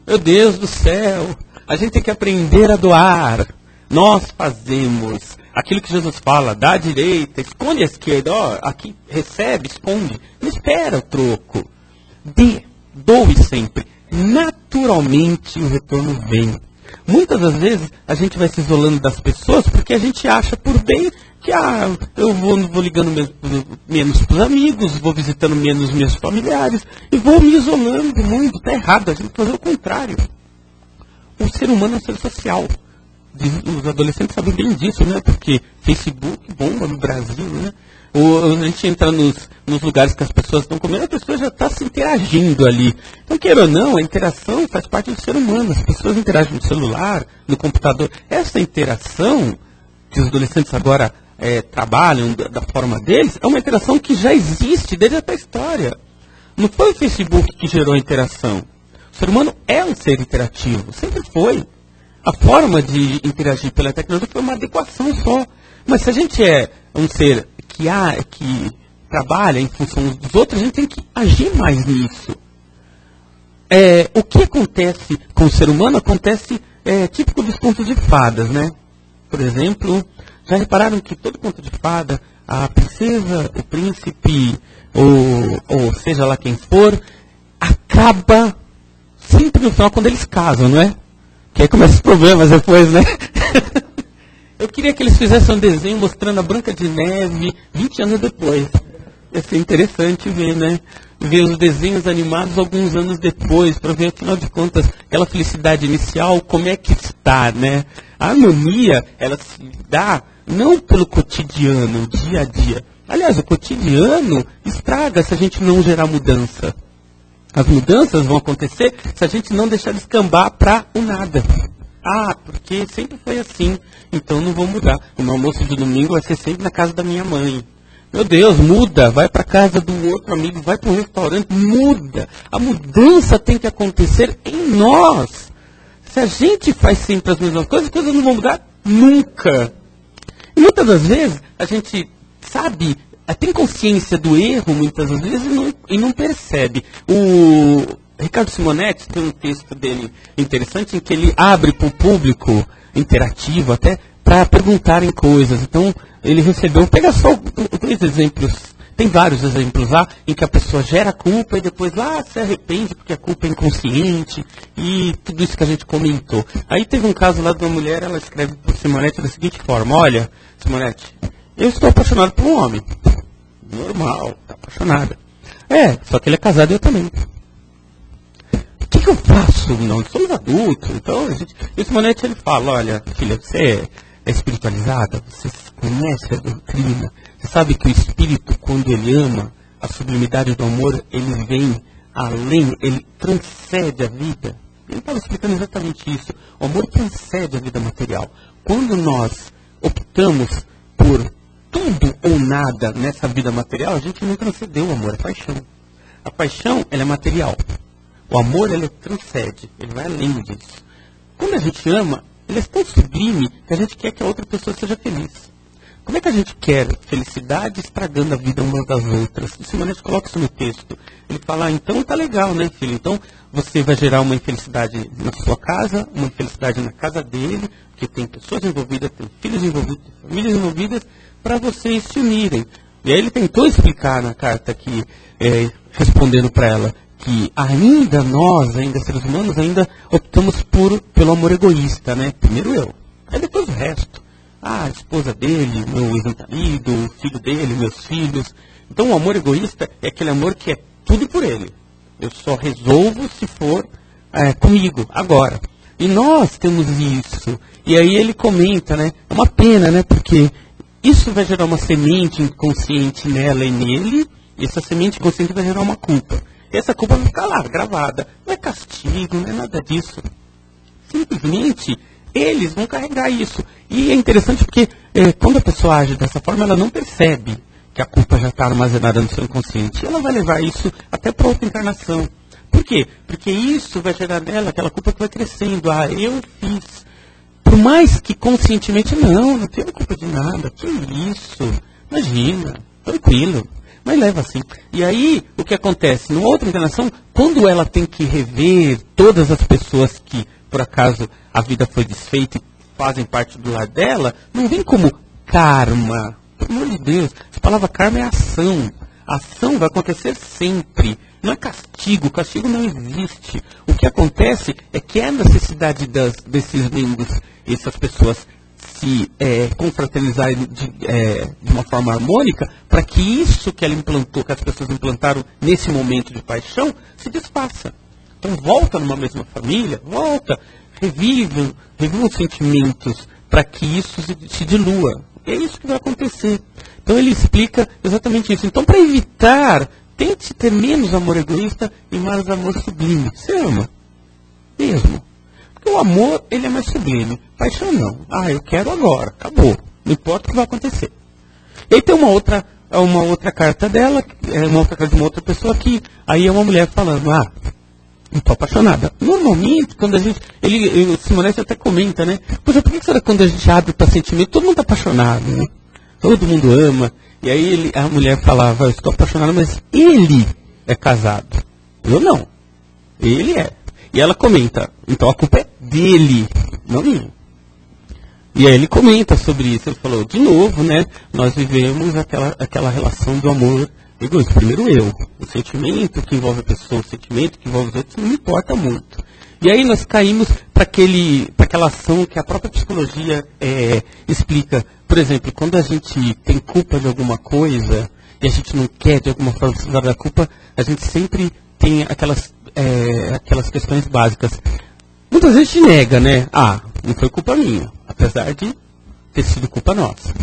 Meu Deus do céu, a gente tem que aprender a doar. Nós fazemos aquilo que Jesus fala, dá à direita, esconde à esquerda, aqui recebe, esconde. Não espera o troco. Doe sempre. Naturalmente o retorno vem. Muitas das vezes a gente vai se isolando das pessoas porque a gente acha por bem que eu vou ligando menos para os amigos, vou visitando menos meus familiares e vou me isolando do mundo. Está errado, a gente tem que fazer o contrário. O ser humano é um ser social. Os adolescentes sabem bem disso, né? Porque Facebook bomba no Brasil, né? A gente entra nos lugares que as pessoas estão comendo, a pessoa já está se interagindo ali. Então, queira ou não, a interação faz parte do ser humano. As pessoas interagem no celular, no computador. Essa interação que os adolescentes agora trabalham da forma deles, é uma interação que já existe desde a pré-história. Não foi o Facebook que gerou a interação. O ser humano é um ser interativo, sempre foi. A forma de interagir pela tecnologia foi uma adequação só. Mas se a gente é um ser que trabalha em função dos outros, a gente tem que agir mais nisso. O que acontece com o ser humano acontece típico dos contos de fadas, né? Por exemplo, já repararam que todo conto de fada, a princesa, o príncipe, ou seja lá quem for, acaba sempre no final quando eles casam, não é? Que aí começam os problemas depois, né? Eu queria que eles fizessem um desenho mostrando a Branca de Neve 20 anos depois. Ia ser interessante ver, né? Ver os desenhos animados alguns anos depois, para ver, afinal de contas, aquela felicidade inicial, como é que está, né? A harmonia, ela se dá não pelo cotidiano, dia a dia. Aliás, o cotidiano estraga se a gente não gerar mudança. As mudanças vão acontecer se a gente não deixar descambar para o nada. Ah, porque sempre foi assim, então não vou mudar. O meu almoço de domingo vai ser sempre na casa da minha mãe. Meu Deus, muda, vai para casa do outro amigo, vai para um restaurante, muda. A mudança tem que acontecer em nós. Se a gente faz sempre as mesmas coisas, as coisas não vão mudar nunca. E muitas das vezes a gente sabe, tem consciência do erro muitas das vezes e não percebe. O Ricardo Simonetti tem um texto dele interessante em que ele abre para o público interativo até para perguntarem coisas. Então, ele recebeu, pega só 2 exemplos, tem vários exemplos lá, em que a pessoa gera culpa e depois lá se arrepende porque a culpa é inconsciente e tudo isso que a gente comentou. Aí teve um caso lá de uma mulher, ela escreve para o Simonetti da seguinte forma: olha, Simonetti, eu estou apaixonado por um homem. Normal, está apaixonada. Só que ele é casado e eu também. O que eu faço? Não, somos adultos. Então, e o Simonetti, ele fala: olha, filha, você é espiritualizada, você conhece a doutrina, você sabe que o espírito, quando ele ama, a sublimidade do amor, ele vem além, ele transcende a vida. Ele estava explicando exatamente isso. O amor transcende a vida material. Quando nós optamos por tudo ou nada nessa vida material, a gente não transcendeu o amor, é paixão. A paixão, ela é material. O amor, ele transcende, ele vai além disso. Quando a gente ama, ele é tão sublime que a gente quer que a outra pessoa seja feliz. Como é que a gente quer felicidade estragando a vida umas das outras? O Simonetti coloca isso no texto. Ele fala: então tá legal, né, filho? Então você vai gerar uma infelicidade na sua casa, uma infelicidade na casa dele, porque tem pessoas envolvidas, tem filhos envolvidos, tem famílias envolvidas, para vocês se unirem. E aí ele tentou explicar na carta aqui, respondendo para ela, que ainda nós, ainda seres humanos, ainda optamos pelo amor egoísta, né? Primeiro eu, aí depois o resto. A esposa dele, meu ex-marido, o filho dele, meus filhos. Então o amor egoísta é aquele amor que é tudo por ele. Eu só resolvo se for comigo, agora. E nós temos isso. E aí ele comenta, né? É uma pena, né? Porque isso vai gerar uma semente inconsciente nela e nele, e essa semente inconsciente vai gerar uma culpa. E essa culpa vai ficar lá, gravada. Não é castigo, não é nada disso. Simplesmente, eles vão carregar isso. E é interessante porque quando a pessoa age dessa forma, ela não percebe que a culpa já está armazenada no seu inconsciente. Ela vai levar isso até para outra encarnação. Por quê? Porque isso vai gerar nela aquela culpa que vai crescendo. Ah, eu fiz. Por mais que conscientemente, não tenho culpa de nada. Que isso? Imagina, tranquilo. Mas leva assim. E aí, o que acontece? Numa outra encarnação, quando ela tem que rever todas as pessoas que, por acaso, a vida foi desfeita e fazem parte do lar dela, não vem como karma. Pelo amor de Deus, a palavra karma é ação. A ação vai acontecer sempre. Não é castigo. Castigo não existe. O que acontece é que é a necessidade desses membros, essas pessoas, se confraternizarem de uma forma harmônica, para que isso que ela implantou, que as pessoas implantaram nesse momento de paixão, se desfaça. Então volta numa mesma família, volta, revivam os sentimentos para que isso se dilua. E é isso que vai acontecer. Então ele explica exatamente isso. Então, para evitar, tente ter menos amor egoísta e mais amor sublime. Você ama mesmo. Porque o amor, ele é mais sublime. Paixão não. Ah, eu quero agora. Acabou. Não importa o que vai acontecer. E aí tem uma outra carta dela, uma outra carta de uma outra pessoa que aí é uma mulher falando: ah, não estou apaixonada. Normalmente, quando a gente... o Simonetti até comenta, né? Poxa, por que será que quando a gente abre para sentimento, todo mundo está apaixonado, né? Todo mundo ama. E aí a mulher falava: eu estou apaixonada, mas ele é casado. Eu não. Ele é. E ela comenta: então a culpa é dele, não minha. E aí ele comenta sobre isso. Ele falou: de novo, né? Nós vivemos aquela relação do amor egoísta. Primeiro eu. O sentimento que envolve a pessoa, o sentimento que envolve os outros, não me importa muito. E aí nós caímos para aquela ação que a própria psicologia explica. Por exemplo, quando a gente tem culpa de alguma coisa e a gente não quer de alguma forma se livrar da culpa, a gente sempre tem aquelas questões básicas. Muitas vezes a gente nega, né? Ah, não foi culpa minha, apesar de ter sido culpa nossa.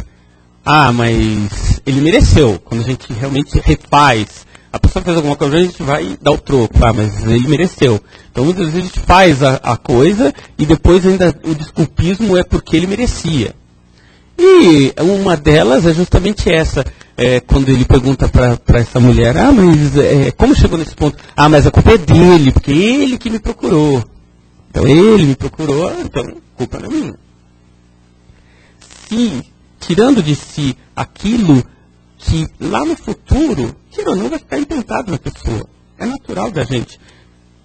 Ah, mas ele mereceu. Quando a gente realmente refaz, a pessoa fez alguma coisa, a gente vai dar o troco. Ah, mas ele mereceu. Então muitas vezes a gente faz a coisa e depois ainda o desculpismo é porque ele merecia. E uma delas é justamente essa. Quando ele pergunta para essa mulher, ah, mas como chegou nesse ponto? Ah, mas a culpa é dele, porque ele que me procurou. Então ele me procurou, então a culpa não é minha. Se, tirando de si aquilo que lá no futuro, tira ou não, vai ficar implantado na pessoa. É natural da gente.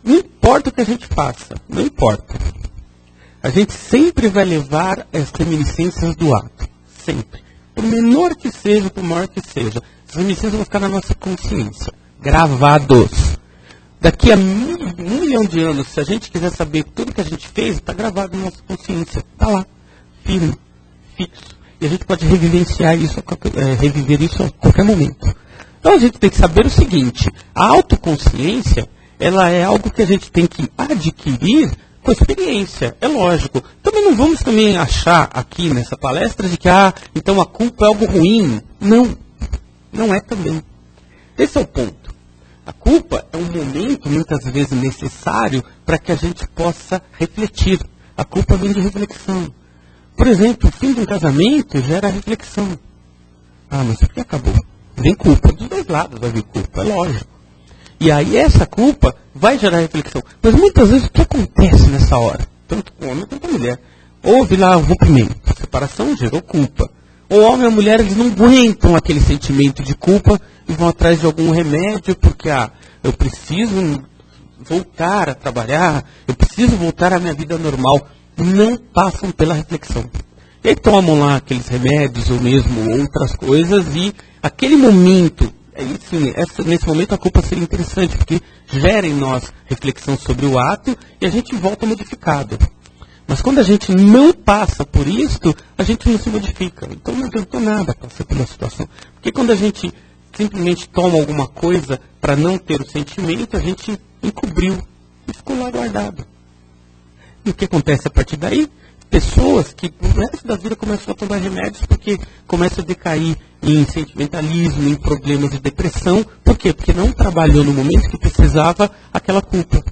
Não importa o que a gente faça, não importa. A gente sempre vai levar as reminiscências do ato. Sempre. Por menor que seja, por maior que seja. As reminiscências vão ficar na nossa consciência. Gravados. Daqui a um milhão de anos, se a gente quiser saber tudo que a gente fez, está gravado na nossa consciência. Está lá. Firme. Fixo. E a gente pode revivenciar isso, reviver isso a qualquer momento. Então a gente tem que saber o seguinte. A autoconsciência, ela é algo que a gente tem que adquirir com experiência, é lógico. Também não vamos também achar aqui nessa palestra de que, então a culpa é algo ruim. Não, não é também. Esse é o ponto. A culpa é um momento, muitas vezes, necessário para que a gente possa refletir. A culpa vem de reflexão. Por exemplo, o fim de um casamento gera reflexão. Ah, mas por que acabou? Vem culpa. Dos dois lados vai vir culpa, é lógico. E aí essa culpa vai gerar reflexão. Mas muitas vezes o que acontece nessa hora? Tanto com o homem quanto com a mulher. Houve lá o rompimento, a separação gerou culpa. O homem e a mulher, eles não aguentam aquele sentimento de culpa e vão atrás de algum remédio porque, eu preciso voltar a trabalhar, eu preciso voltar à minha vida normal. Não passam pela reflexão. E aí tomam lá aqueles remédios ou mesmo outras coisas e aquele momento, nesse momento a culpa seria interessante, porque gera em nós reflexão sobre o ato e a gente volta modificado. Mas quando a gente não passa por isto, a gente não se modifica. Então não adiantou nada passar pela situação. Porque quando a gente simplesmente toma alguma coisa para não ter o sentimento, a gente encobriu e ficou lá guardado. E o que acontece a partir daí? Pessoas que no resto da vida começam a tomar remédios porque começam a decair em sentimentalismo, em problemas de depressão. Por quê? Porque não trabalhou no momento que precisava aquela culpa.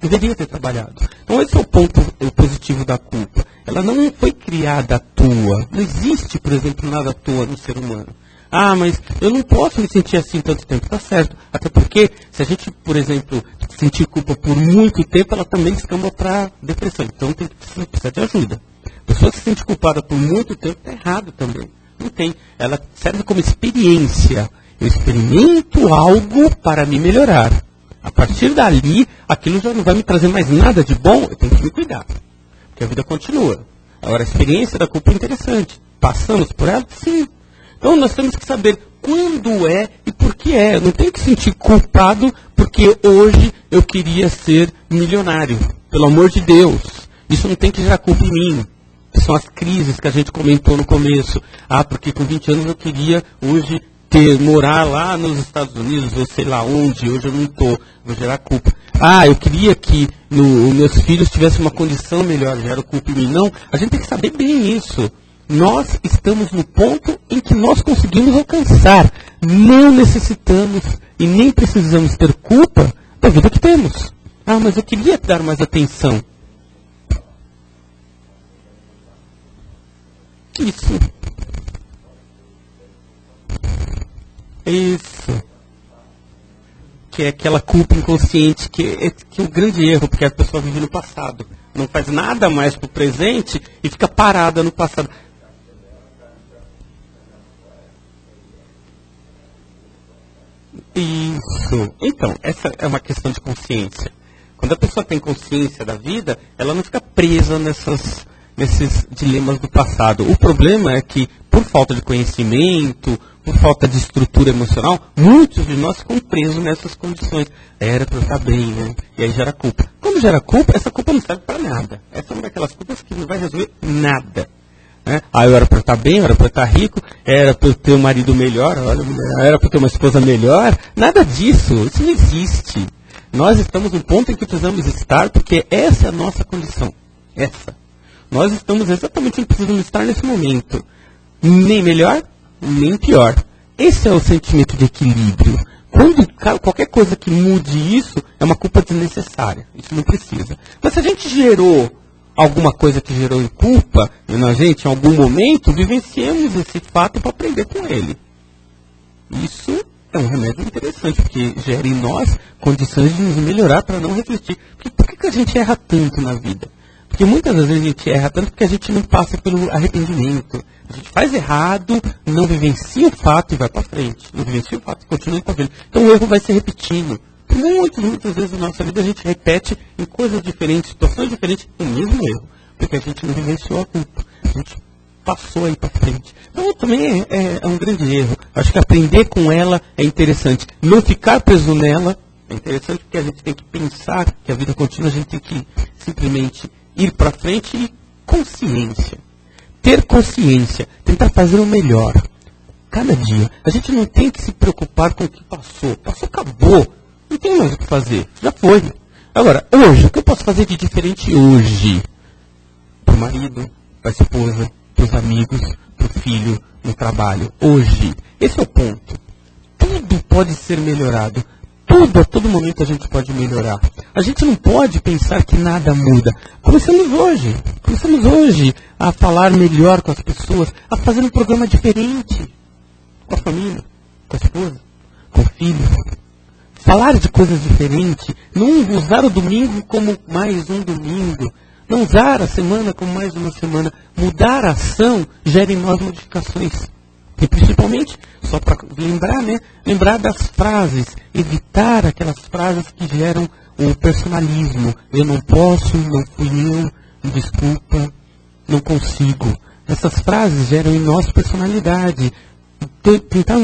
Deveria ter trabalhado. Então esse é o ponto positivo da culpa. Ela não foi criada à toa. Não existe, por exemplo, nada à toa no ser humano. Ah, mas eu não posso me sentir assim tanto tempo. Está certo. Até porque, se a gente, por exemplo, sentir culpa por muito tempo, ela também descamba para depressão. Então precisa de ajuda. A pessoa que se sente culpada por muito tempo está errado também. Não tem. Ela serve como experiência. Eu experimento algo para me melhorar. A partir dali, aquilo já não vai me trazer mais nada de bom, eu tenho que me cuidar. Porque a vida continua. Agora, a experiência da culpa é interessante. Passamos por ela? Sim. Então, nós temos que saber quando é e por que é. Eu não tenho que sentir culpado porque hoje eu queria ser milionário. Pelo amor de Deus. Isso não tem que gerar culpa em mim. São as crises que a gente comentou no começo. Porque com 20 anos eu queria hoje morar lá nos Estados Unidos, ou sei lá onde, hoje eu não estou, vou gerar culpa. Eu queria que meus filhos tivessem uma condição melhor, gera culpa em mim. Não, a gente tem que saber bem isso. Nós estamos no ponto em que nós conseguimos alcançar. Não necessitamos e nem precisamos ter culpa da vida que temos. Mas eu queria dar mais atenção. Isso. Isso. Que é aquela culpa inconsciente, que é um grande erro, porque a pessoa vive no passado. Não faz nada mais para o presente e fica parada no passado. Isso. Então, essa é uma questão de consciência. Quando a pessoa tem consciência da vida, ela não fica presa nesses dilemas do passado. O problema é que, por falta de conhecimento, por falta de estrutura emocional, muitos de nós ficam presos nessas condições. Era para eu estar bem, né? E aí gera culpa. Quando gera culpa, essa culpa não serve para nada. Essa é uma daquelas culpas que não vai resolver nada. Né? Eu era para eu estar bem, eu era para eu estar rico, era para eu ter um marido melhor, era para eu ter uma esposa melhor. Nada disso, isso não existe. Nós estamos no ponto em que precisamos estar, porque essa é a nossa condição. Essa. Nós estamos exatamente onde precisamos estar nesse momento. Nem melhor, nem pior. Esse é o sentimento de equilíbrio. Quando qualquer coisa que mude isso, é uma culpa desnecessária. Isso não precisa. Mas se a gente gerou alguma coisa que gerou em culpa na gente, em algum momento, vivenciemos esse fato para aprender com ele. Isso é um remédio interessante, porque gera em nós condições de nos melhorar para não refletir. Por que a gente erra tanto na vida? Porque muitas das vezes a gente erra tanto porque a gente não passa pelo arrependimento. A gente faz errado, não vivencia o fato e vai para frente. Não vivencia o fato e continua para frente. Então o erro vai se repetindo. Muitas vezes na nossa vida a gente repete em coisas diferentes, situações diferentes, o mesmo erro. Porque a gente não vivenciou a culpa. A gente passou aí para frente. Então também é um grande erro. Acho que aprender com ela é interessante. Não ficar preso nela é interessante, porque a gente tem que pensar que a vida contínua, a gente tem que simplesmente ir para frente e consciência. Ter consciência, tentar fazer o melhor. Cada dia. A gente não tem que se preocupar com o que passou. Passou, acabou. Não tem mais o que fazer. Já foi. Agora, hoje, o que eu posso fazer de diferente hoje? Para o marido, para a esposa, para os amigos, para o filho, no trabalho. Hoje. Esse é o ponto. Tudo pode ser melhorado. Tudo, a todo momento a gente pode melhorar. A gente não pode pensar que nada muda. Começamos hoje a falar melhor com as pessoas, a fazer um programa diferente. Com a família, com a esposa, com o filho. Falar de coisas diferentes. Não usar o domingo como mais um domingo. Não usar a semana como mais uma semana. Mudar a ação gera em nós modificações. E principalmente, só para lembrar, né? Lembrar das frases. Evitar aquelas frases que geram o personalismo. Eu não posso, não fui eu, desculpa, não consigo. Essas frases geram em nós personalidade. Tentar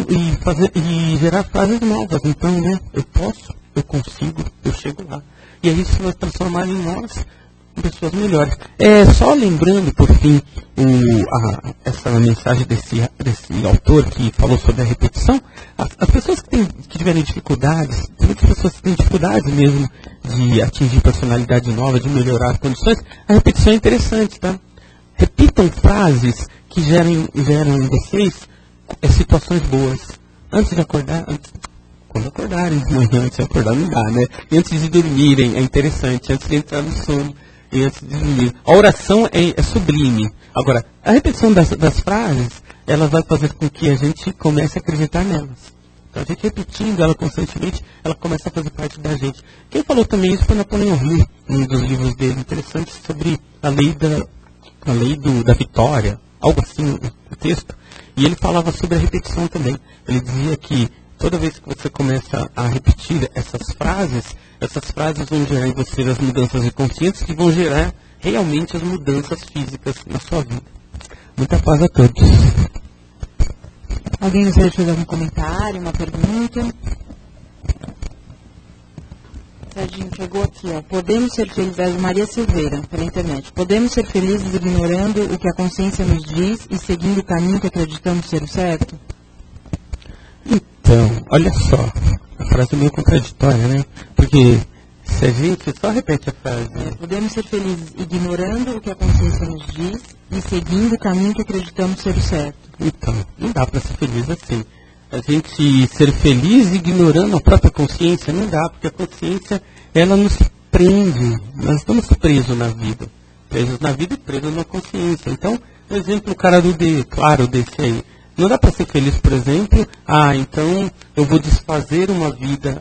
e gerar frases novas. Então, né? Eu posso, eu consigo, eu chego lá. E aí isso vai transformar em nós pessoas melhores. Só lembrando, por fim, essa mensagem desse autor que falou sobre a repetição, as pessoas que tiverem dificuldades, tem muitas pessoas que têm dificuldade mesmo de atingir personalidade nova, de melhorar as condições, a repetição é interessante, tá? Repitam frases que gerem em vocês situações boas. Antes de acordar, quando acordarem de manhã, antes de acordar não dá, né? E antes de dormirem, é interessante, antes de entrar no sono. E antes de dormir. A oração é sublime. Agora, a repetição das frases, ela vai fazer com que a gente comece a acreditar nelas. Então, a gente repetindo ela constantemente, ela começa a fazer parte da gente. Quem falou também isso foi Napoleão Hill, um dos livros dele interessantes sobre a lei da vitória, algo assim, o texto. E ele falava sobre a repetição também. Ele dizia que toda vez que você começa a repetir essas frases vão gerar em você as mudanças de consciência que vão gerar realmente as mudanças físicas na sua vida. Muita paz a todos. Alguém gostaria de fazer algum comentário, uma pergunta? Serginho, chegou aqui, ó. Podemos ser felizes, Maria Silveira, pela internet. Podemos ser felizes ignorando o que a consciência nos diz e seguindo o caminho que acreditamos ser o certo? Então, olha só, a frase é meio contraditória, né? Porque se a gente só repete a frase... Podemos ser felizes ignorando o que a consciência nos diz e seguindo o caminho que acreditamos ser o certo. Então, não dá para ser feliz assim. A gente ser feliz ignorando a própria consciência, não dá, porque a consciência, ela nos prende. Nós estamos presos na vida. Presos na vida e presos na consciência. Então, por exemplo, o cara claro desse aí. Não dá para ser feliz, por exemplo, então eu vou desfazer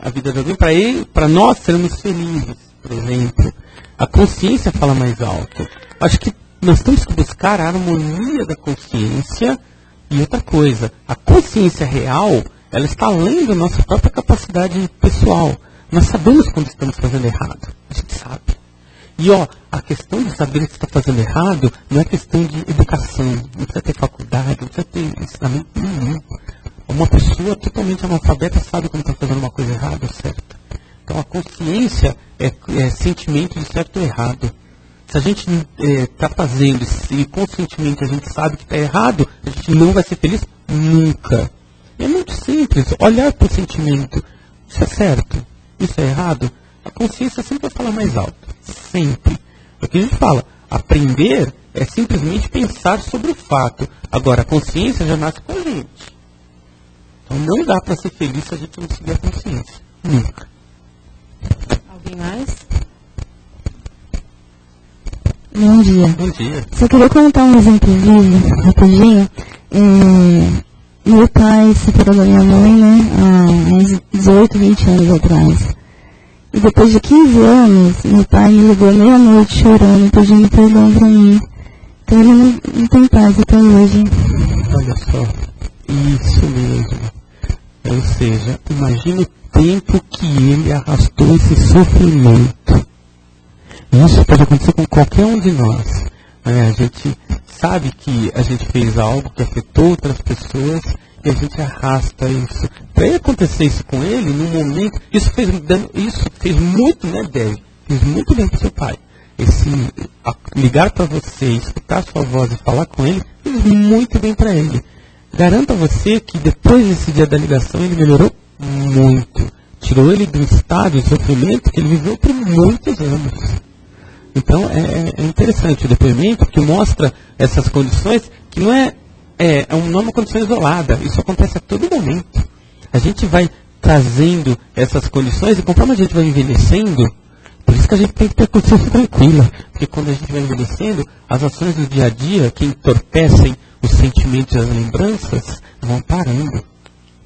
a vida de alguém para nós sermos felizes, por exemplo. A consciência fala mais alto. Acho que nós temos que buscar a harmonia da consciência e outra coisa. A consciência real, ela está além da nossa própria capacidade pessoal. Nós sabemos quando estamos fazendo errado. A gente sabe. E, a questão de saber que está fazendo errado não é questão de educação, não precisa ter faculdade, não precisa ter ensinamento nenhum. Uma pessoa totalmente analfabeta sabe quando está fazendo uma coisa errada ou certa. Então, a consciência é sentimento de certo ou errado. Se a gente está fazendo e conscientemente a gente sabe que está errado, a gente não vai ser feliz nunca. É muito simples, olhar para o sentimento. Isso é certo? Isso é errado? A consciência sempre vai falar mais alto. Sempre. É o que a gente fala. Aprender é simplesmente pensar sobre o fato. Agora, a consciência já nasce com a gente. Então não dá para ser feliz se a gente não seguir a consciência. Nunca. Alguém mais? Bom dia. Bom dia. Só queria contar um exemplo vivo, rapidinho. Meu pai se separou da minha mãe, né, há uns 18, 20 anos atrás. E depois de 15 anos, meu pai me ligou meia-noite chorando, pedindo perdão pra mim. Então ele não tem paz até hoje. Olha só, isso mesmo. Ou seja, imagina o tempo que ele arrastou esse sofrimento. Isso pode acontecer com qualquer um de nós. A gente sabe que a gente fez algo que afetou outras pessoas e a gente arrasta isso. Para ele acontecer isso com ele, no momento, isso fez muito, né, Débora? Fez muito bem para o seu pai. Ligar para você, escutar sua voz e falar com ele, fez muito bem para ele. Garanto a você que depois desse dia da ligação ele melhorou muito. Tirou ele do estado de sofrimento que ele viveu por muitos anos. Então é interessante o depoimento que mostra essas condições que não é uma condição isolada. Isso acontece a todo momento. A gente vai trazendo essas condições e conforme a gente vai envelhecendo, por isso que a gente tem que ter consciência tranquila. Porque quando a gente vai envelhecendo, as ações do dia a dia que entorpecem os sentimentos e as lembranças vão parando.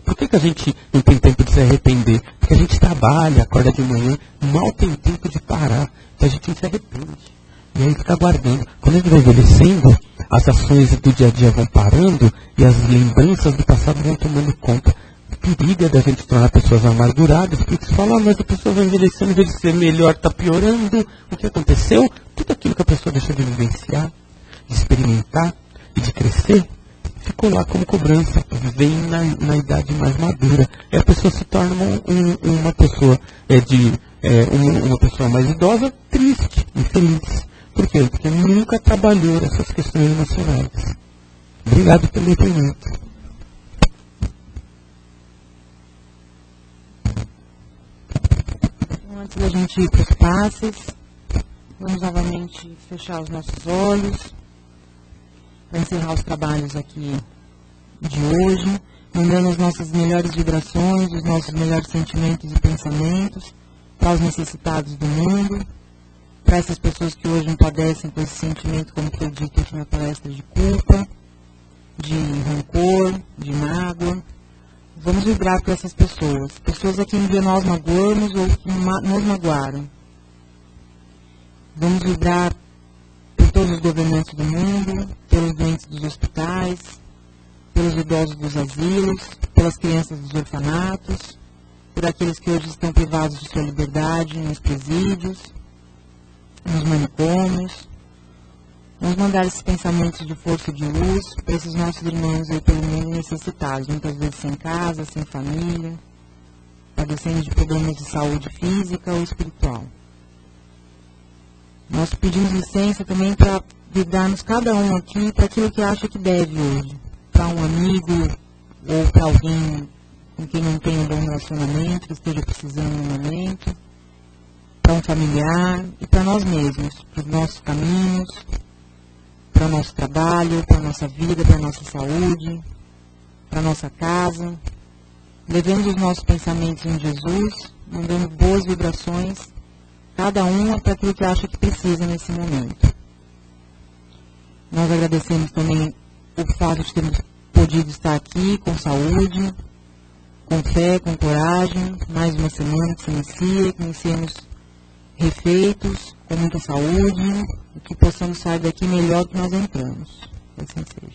Por que a gente não tem tempo de se arrepender? Porque a gente trabalha, acorda de manhã, mal tem tempo de parar. Então a gente não se arrepende. E aí fica guardando. Quando a gente vai envelhecendo, as ações do dia a dia vão parando e as lembranças do passado vão tomando conta. O perigo é da gente tornar pessoas amarguradas, porque você fala, mas a pessoa vai envelhecendo, em vez de ser melhor, está piorando. O que aconteceu? Tudo aquilo que a pessoa deixou de vivenciar, de experimentar e de crescer, ficou lá como cobrança, vem na idade mais madura. E a pessoa se torna uma pessoa uma pessoa mais idosa, triste, infeliz. Por quê? Porque nunca trabalhou essas questões emocionais. Obrigado pelo depoimento. Antes da gente ir para os passes, vamos novamente fechar os nossos olhos para encerrar os trabalhos aqui de hoje, mandando as nossas melhores vibrações, os nossos melhores sentimentos e pensamentos para os necessitados do mundo, para essas pessoas que hoje padecem com esse sentimento, como foi dito aqui na palestra, de culpa, de rancor, de mágoa. Vamos vibrar para essas pessoas a quem um dia nós magoamos ou que nos magoaram. Vamos vibrar por todos os governantes do mundo, pelos doentes dos hospitais, pelos idosos dos asilos, pelas crianças dos orfanatos, por aqueles que hoje estão privados de sua liberdade nos presídios, nos manicômios. Vamos mandar esses pensamentos de força e de luz para esses nossos irmãos aí pelo mundo necessitados, muitas vezes sem casa, sem família, padecendo de problemas de saúde física ou espiritual. Nós pedimos licença também para vibrarmos cada um aqui para aquilo que acha que deve hoje, para um amigo ou para alguém com quem não tem um bom relacionamento, que esteja precisando no momento, para um familiar e para nós mesmos, para os nossos caminhos, para o nosso trabalho, para a nossa vida, para a nossa saúde, para a nossa casa. Levemos os nossos pensamentos em Jesus, mandando boas vibrações, cada uma para aquilo que acha que precisa nesse momento. Nós agradecemos também o fato de termos podido estar aqui com saúde, com fé, com coragem, mais uma semana que se inicia, que iniciemos refeitos, com muita saúde, e que possamos sair daqui melhor do que nós entramos. Assim seja.